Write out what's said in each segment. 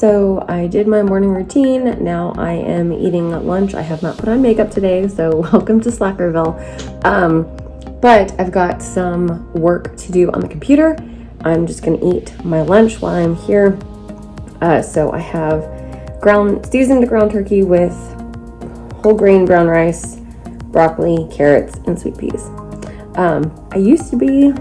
So I did my morning routine. Now I am eating lunch. I have not put on makeup today, so welcome to Slackerville. But I've got some work to do on the computer. I'm just gonna eat my lunch while I'm here. So I have seasoned ground turkey with whole grain brown rice, broccoli, carrots, and sweet peas. I used to be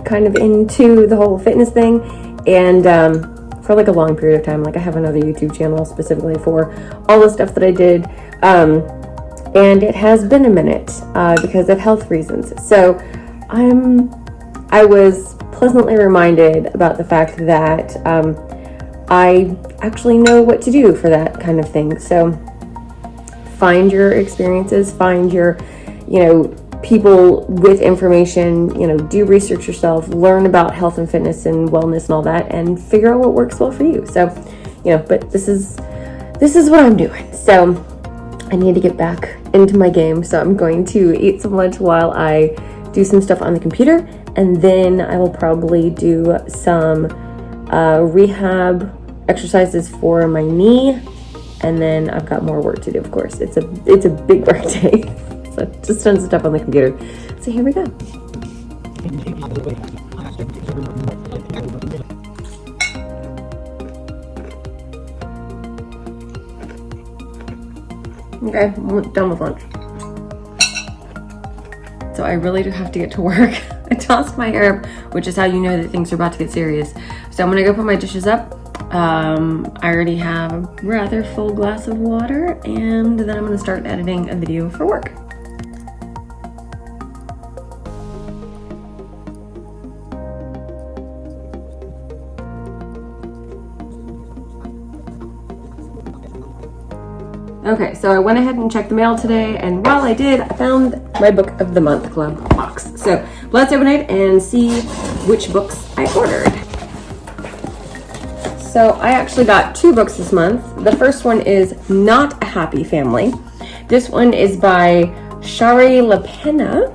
kind of into the whole fitness thing, and for like a long period of time, like I have another YouTube channel specifically for all the stuff that I did, and it has been a minute because of health reasons. So I was pleasantly reminded about the fact that I actually know what to do for that kind of thing. So find your experiences, find your, people with information, do research yourself, learn about health and fitness and wellness and all that, and figure out what works well for you. So, but this is what I'm doing. So I need to get back into my game. So I'm going to eat some lunch while I do some stuff on the computer, and then I will probably do some rehab exercises for my knee, and then I've got more work to do. Of course, it's a big work day. So just tons of stuff on the computer. So here we go. Okay, I'm done with lunch. So I really do have to get to work. I tossed my hair up, which is how you know that things are about to get serious. So I'm gonna go put my dishes up. I already have a rather full glass of water, and then I'm gonna start editing a video for work. Okay, so I went ahead and checked the mail today, and while I did, I found my Book of the Month Club box. So let's open it and see which books I ordered. So I actually got 2 books this month. The first one is Not a Happy Family. This one is by Shari LaPena.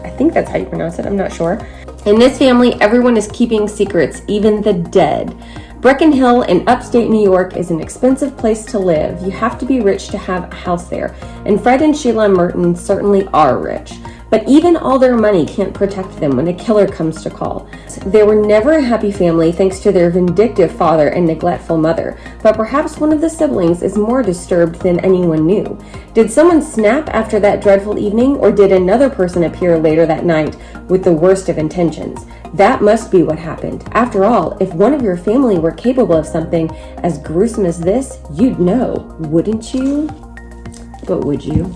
I think that's how you pronounce it, I'm not sure. In this family, everyone is keeping secrets, even the dead. Brecon Hill in upstate New York is an expensive place to live. You have to be rich to have a house there. And Fred and Sheila Merton certainly are rich. But even all their money can't protect them when a killer comes to call. They were never a happy family thanks to their vindictive father and neglectful mother. But perhaps one of the siblings is more disturbed than anyone knew. Did someone snap after that dreadful evening, or did another person appear later that night with the worst of intentions? That must be what happened. After all, if one of your family were capable of something as gruesome as this, you'd know, wouldn't you? But would you?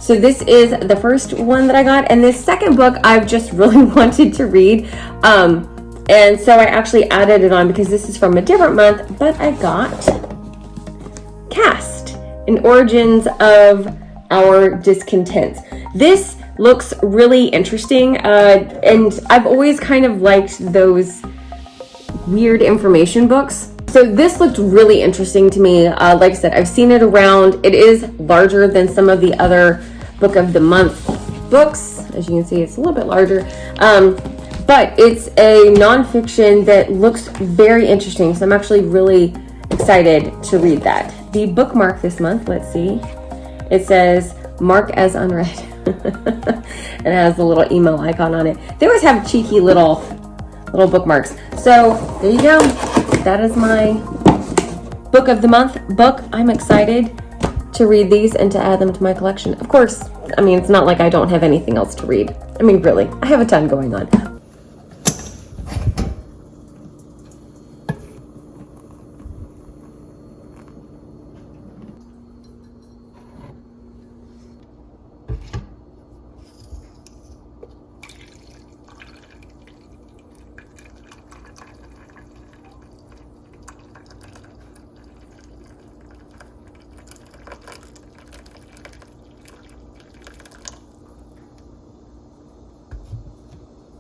So this is the first one that I got, and this second book I've just really wanted to read. And so I actually added it on because this is from a different month, but I got Caste, an Origins of Our Discontents. This looks really interesting, and I've always kind of liked those weird information books. So this looked really interesting to me. Like I said, I've seen it around. It is larger than some of the other Book of the Month books. As you can see, it's a little bit larger. But it's a nonfiction that looks very interesting. So I'm actually really excited to read that. The bookmark this month, let's see. It says, mark as unread. It has a little email icon on it. They always have cheeky little bookmarks. So there you go. That is my Book of the Month book. I'm excited to read these and to add them to my collection. Of course, I mean, it's not like I don't have anything else to read. I mean, really, I have a ton going on.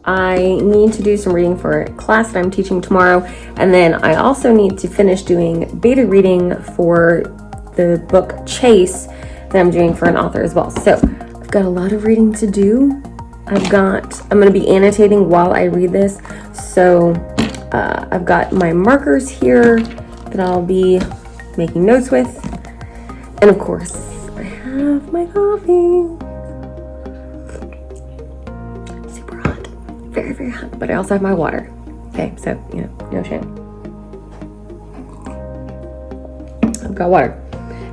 I need to do some reading for a class that I'm teaching tomorrow, and then I also need to finish doing beta reading for the book Chase that I'm doing for an author as well. So I've got a lot of reading to do. I'm going to be annotating while I read this. So I've got my markers here, that I'll be making notes with. And of course, I have my coffee. Super hot, very, very hot. But I also have my water. Okay, so, you know, no shame. I've got water,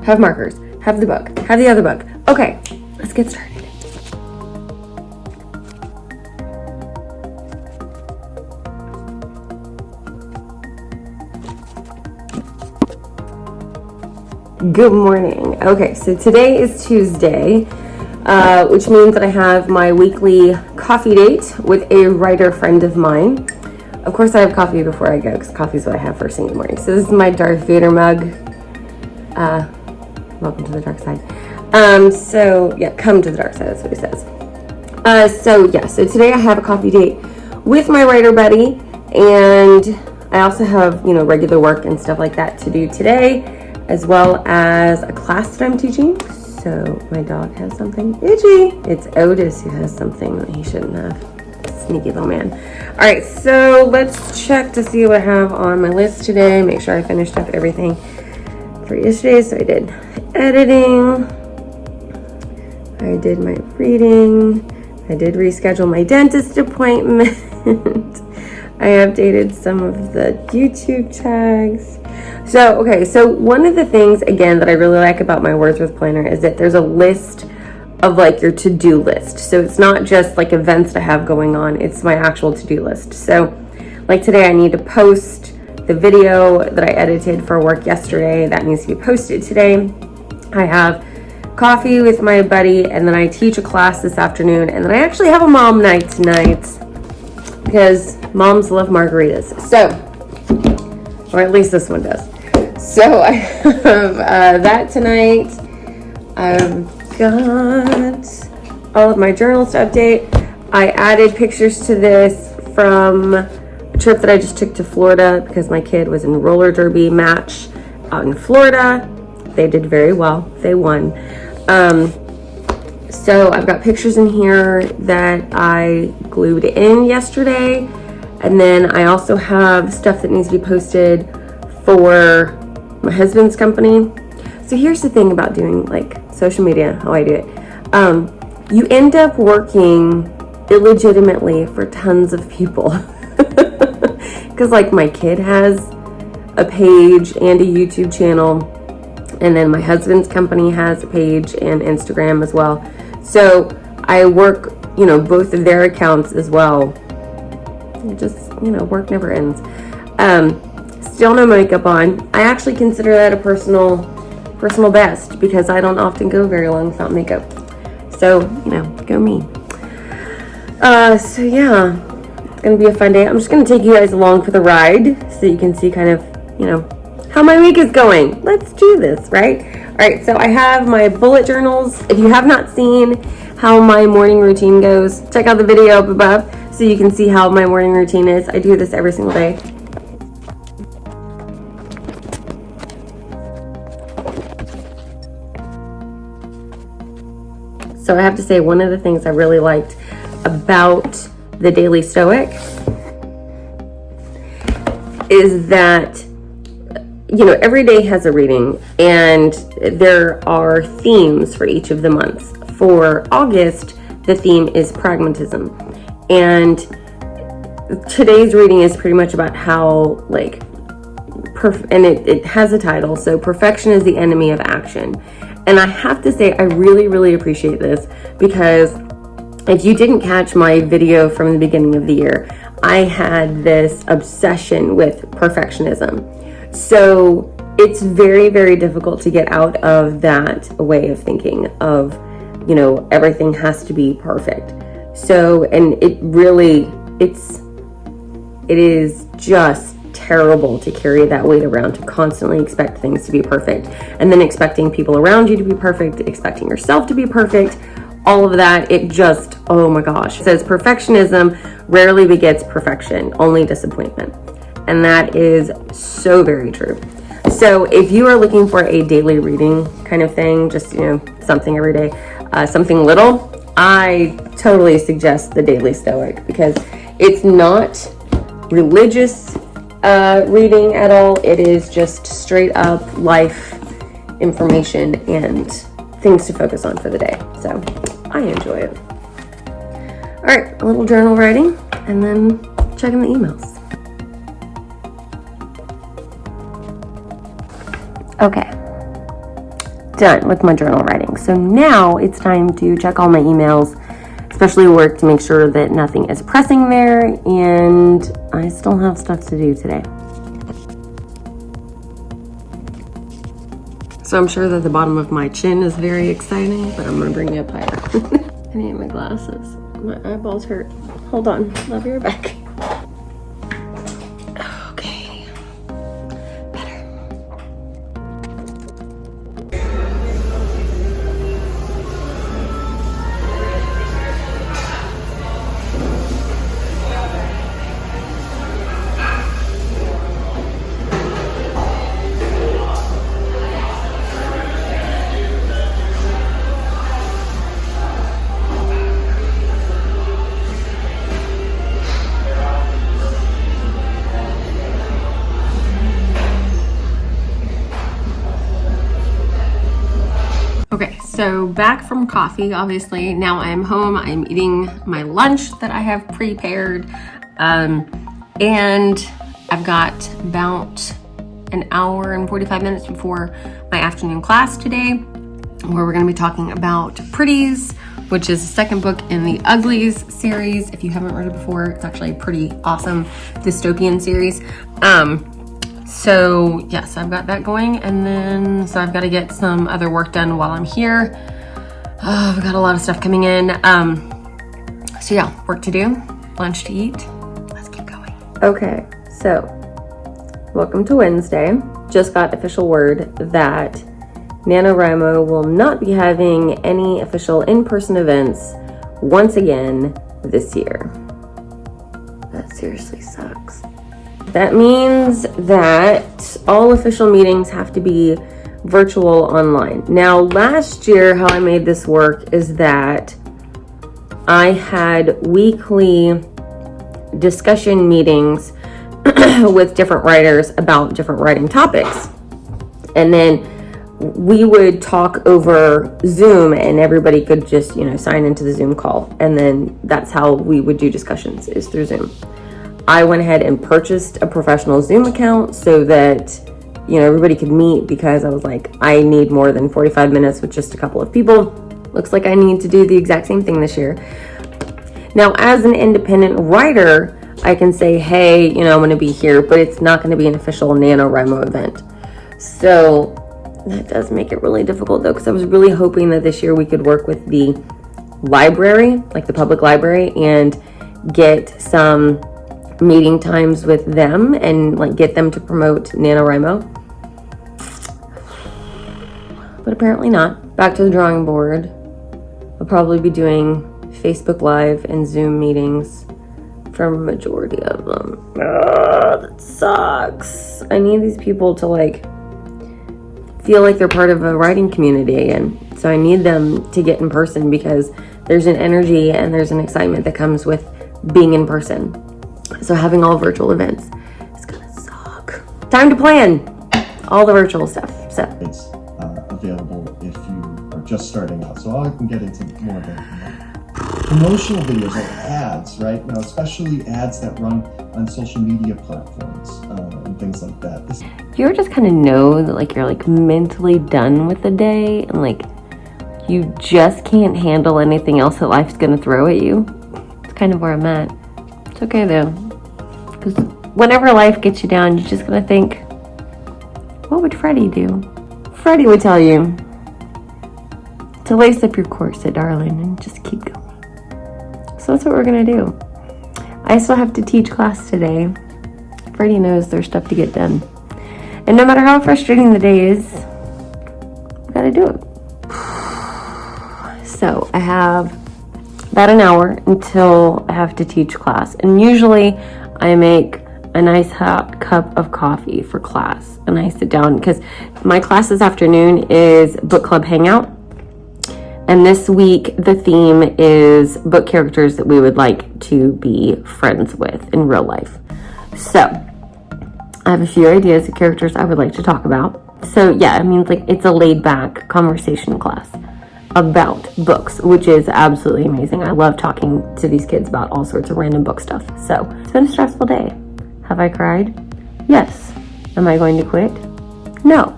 have markers, have the book, have the other book. Okay, let's get started. Good morning. Okay, so today is Tuesday, which means that I have my weekly coffee date with a writer friend of mine. Of course, I have coffee before I go because coffee is what I have first thing in the morning. So this is my Darth Vader mug. Welcome to the dark side. So yeah, come to the dark side. That's what he says. So today I have a coffee date with my writer buddy, and I also have, you know, regular work and stuff like that to do today, as well as a class that I'm teaching. So my dog has something itchy. It's Otis who has something that he shouldn't have. Sneaky little man. All right, so let's check to see what I have on my list today. Make sure I finished up everything for yesterday. So I did editing. I did my reading. I did reschedule my dentist appointment. I updated some of the YouTube tags. So, okay, so one of the things, again, that I really like about my Wordsworth planner is that there's a list of like your to-do list. So it's not just like events to have going on, it's my actual to-do list. So like today I need to post the video that I edited for work yesterday. That needs to be posted today. I have coffee with my buddy, and then I teach a class this afternoon, and then I actually have a mom night tonight because moms love margaritas. So, or at least this one does. So I have that tonight. I've got all of my journals to update. I added pictures to this from a trip that I just took to Florida because my kid was in a roller derby match out in Florida. They did very well. They won. So I've got pictures in here that I glued in yesterday. And then I also have stuff that needs to be posted for my husband's company. So here's the thing about doing like social media, how I do it. You end up working illegitimately for tons of people. Because like my kid has a page and a YouTube channel, and then my husband's company has a page and Instagram as well. So I work, you know, both of their accounts as well. It just, you know, work never ends. Still no makeup on. I actually consider that a personal best because I don't often go very long without makeup. So, you know, go me. So yeah, it's gonna be a fun day. I'm just gonna take you guys along for the ride so you can see kind of, you know, how my week is going. Let's do this, right? All right, so I have my bullet journals. If you have not seen how my morning routine goes, check out the video up above so you can see how my morning routine is. I do this every single day. So I have to say, one of the things I really liked about the Daily Stoic is that, you know, every day has a reading and there are themes for each of the months. For August, the theme is pragmatism. And today's reading is pretty much about how, like, and it has a title, so perfection is the enemy of action. And I have to say, I really, really appreciate this because if you didn't catch my video from the beginning of the year, I had this obsession with perfectionism. So it's very, very difficult to get out of that way of thinking of, you know, everything has to be perfect. So, and it is just terrible to carry that weight around, to constantly expect things to be perfect, and then expecting people around you to be perfect, expecting yourself to be perfect, all of that. It just, oh my gosh. It says perfectionism rarely begets perfection, only disappointment. And that is so very true. So if you are looking for a daily reading kind of thing, just, you know, something every day, something little, I totally suggest the Daily Stoic because it's not religious. reading at all. It is just straight up life information and things to focus on for the day. So I enjoy it. All right, a little journal writing and then checking the emails. Okay, done with my journal writing. So now it's time to check all my emails, especially work, to make sure that nothing is pressing there, and I still have stuff to do today. So I'm sure that the bottom of my chin is very exciting, but I'm gonna bring you up higher. I need my glasses. My eyeballs hurt. Hold on, I'll be right back. Okay, better. Okay, so back from coffee, obviously. Now I'm home, I'm eating my lunch that I have prepared. And I've got about an hour and 45 minutes before my afternoon class today, where we're gonna be talking about Pretties, which is the second book in the Uglies series. If you haven't read it before, it's actually a pretty awesome dystopian series. So yes, I've got that going, and then so I've got to get some other work done while I'm here. I've got a lot of stuff coming in. So yeah, work to do, lunch to eat. Let's keep going. Okay, so welcome to Wednesday. Just got official word that NaNoWriMo will not be having any official in-person events once again this year. That seriously sucks. That means that all official meetings have to be virtual online. Now, last year, how I made this work is that I had weekly discussion meetings with different writers about different writing topics. And then we would talk over Zoom, and everybody could just, sign into the Zoom call. And then that's how we would do discussions, is through Zoom. I went ahead and purchased a professional Zoom account so that, everybody could meet, because I was like, I need more than 45 minutes with just a couple of people. Looks like I need to do the exact same thing this year. Now, as an independent writer, I can say, hey, I'm going to be here, but it's not going to be an official NaNoWriMo event. So that does make it really difficult, though, because I was really hoping that this year we could work with the library, like the public library, and get some meeting times with them and get them to promote NaNoWriMo. But apparently not. Back to the drawing board. I'll probably be doing Facebook Live and Zoom meetings for a majority of them. That sucks. I need these people to feel like they're part of a writing community again. So I need them to get in person, because there's an energy and there's an excitement that comes with being in person. So having all virtual events is gonna suck. Time to plan all the virtual stuff. So it's available if you are just starting out. So I can get into more of the promotional videos, like ads, right? Now, especially ads that run on social media platforms and things like that. Do you ever just kind of know that you're mentally done with the day, and you just can't handle anything else that life's gonna throw at you? It's kind of where I'm at. It's okay though, because whenever life gets you down, you're just gonna think, what would Freddie do? Freddie would tell you to lace up your corset, darling, and just keep going. So that's what we're gonna do. I still have to teach class today. Freddie knows there's stuff to get done. And no matter how frustrating the day is, we gotta do it. So I have about an hour until I have to teach class. And usually I make a nice hot cup of coffee for class. And I sit down, because my class this afternoon is book club hangout. And this week the theme is book characters that we would like to be friends with in real life. So I have a few ideas of characters I would like to talk about. So yeah, I mean, like, it's a laid back conversation class about books, which is absolutely amazing. I love talking to these kids about all sorts of random book stuff. So it's been a stressful day. Have I cried? Yes. Am I going to quit? No.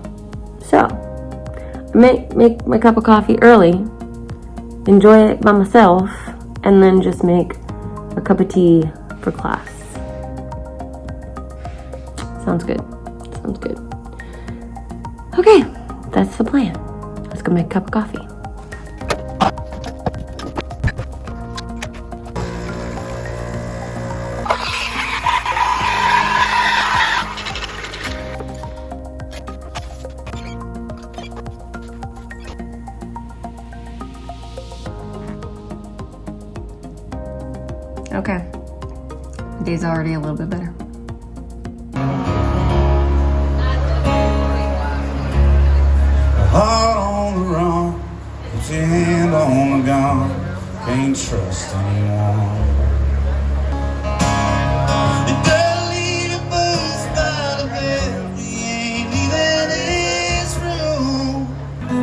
So make my cup of coffee early, enjoy it by myself, and then just make a cup of tea for class. Sounds good. Sounds good. Okay, that's the plan. Let's go make a cup of coffee. Okay, the day's already a little bit better. Heart on the run, hand on the gun, can't trust anyone. You gotta leave your boots by the bed, we ain't leaving this room. We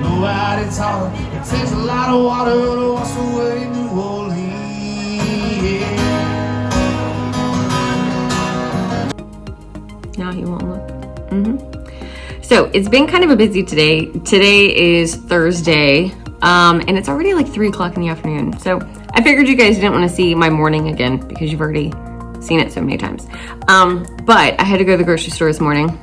know how it's hard, it takes a lot of water to wash away New Orleans. Now you won't look. So it's been kind of a busy today. Today is Thursday, and it's already like 3 o'clock in the afternoon. So I figured you guys didn't want to see my morning again because you've already seen it so many times. But I had to go to the grocery store this morning.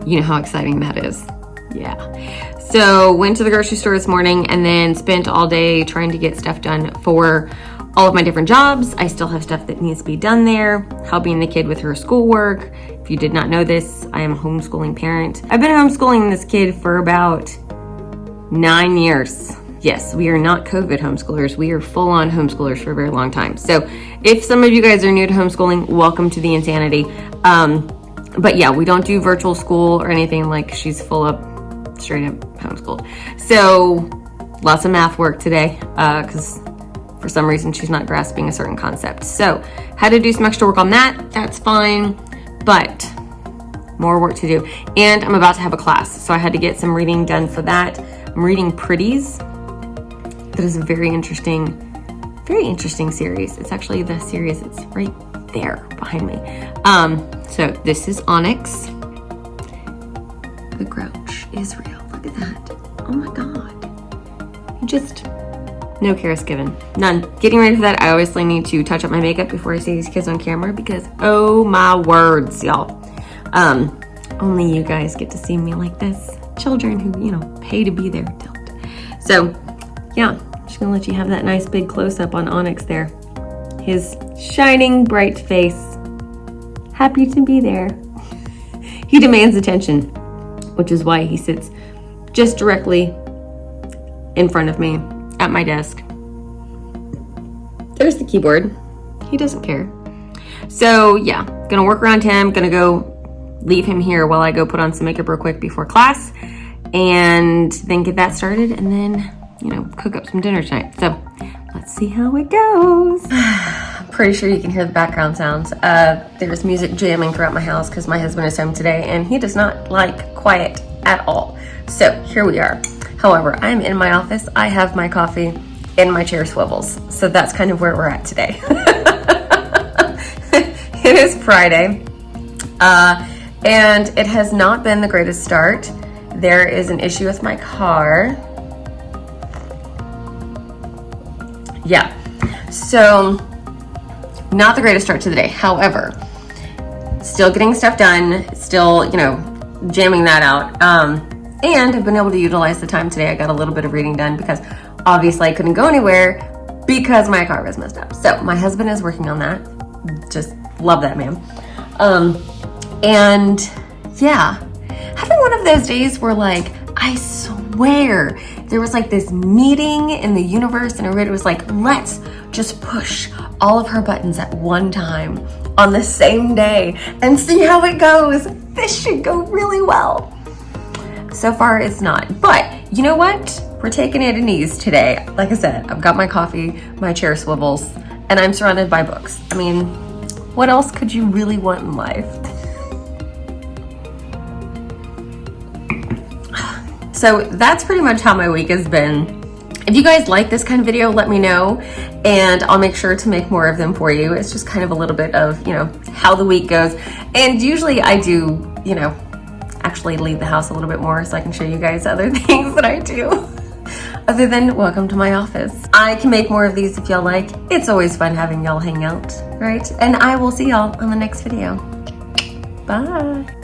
You know how exciting that is. Yeah. So went to the grocery store this morning and then spent all day trying to get stuff done for all of my different jobs. I still have stuff that needs to be done there, helping the kid with her schoolwork. If you did not know this, I am a homeschooling parent. I've been homeschooling this kid for about 9 years. Yes, we are not COVID homeschoolers. We are full-on homeschoolers for a very long time. So if some of you guys are new to homeschooling, welcome to the insanity. But yeah, we don't do virtual school or anything. Like, she's full up, straight up homeschooled. So lots of math work today, because for some reason she's not grasping a certain concept. So had to do some extra work on that. That's fine, but more work to do. And I'm about to have a class, so I had to get some reading done for that. I'm reading Pretties. That is a very interesting series. It's actually the series that's right there behind me. So this is Onyx. The Grouch is real. Look at that. Oh my God. No care is given. None. Getting ready for that, I obviously need to touch up my makeup before I see these kids on camera because, oh my words, y'all. Only you guys get to see me like this. Children who, you know, pay to be there don't. So, yeah, I'm just gonna let you have that nice big close-up on Onyx there. His shining, bright face. Happy to be there. He demands attention, which is why he sits just directly in front of me at my desk. There's the keyboard. He doesn't care. So yeah, gonna work around him, gonna go leave him here while I go put on some makeup real quick before class and then get that started and then, you know, cook up some dinner tonight. So let's see how it goes. I'm pretty sure you can hear the background sounds. There's music jamming throughout my house because my husband is home today and he does not like quiet at all. So here we are. However, I'm in my office. I have my coffee and my chair swivels. So that's kind of where we're at today. It is Friday. And it has not been the greatest start. There is an issue with my car. Yeah. So not the greatest start to the day. However, still getting stuff done, still, you know, jamming that out. And I've been able to utilize the time today. I got a little bit of reading done because obviously I couldn't go anywhere because my car was messed up. So my husband is working on that. Just love that man. And yeah, having one of those days where, like, I swear there was like this meeting in the universe and everybody was like, let's just push all of her buttons at one time on the same day and see how it goes. This should go really well. So far it's not, but you know what? We're taking it at ease today. Like I said, I've got my coffee, my chair swivels, and I'm surrounded by books. I mean, what else could you really want in life? So that's pretty much how my week has been. If you guys like this kind of video, let me know, and I'll make sure to make more of them for you. It's just kind of a little bit of, you know, how the week goes. And usually I do, you know, actually leave the house a little bit more so I can show you guys other things that I do. Other than welcome to my office. I can make more of these if y'all like. It's always fun having y'all hang out, right? And I will see y'all on the next video. Bye.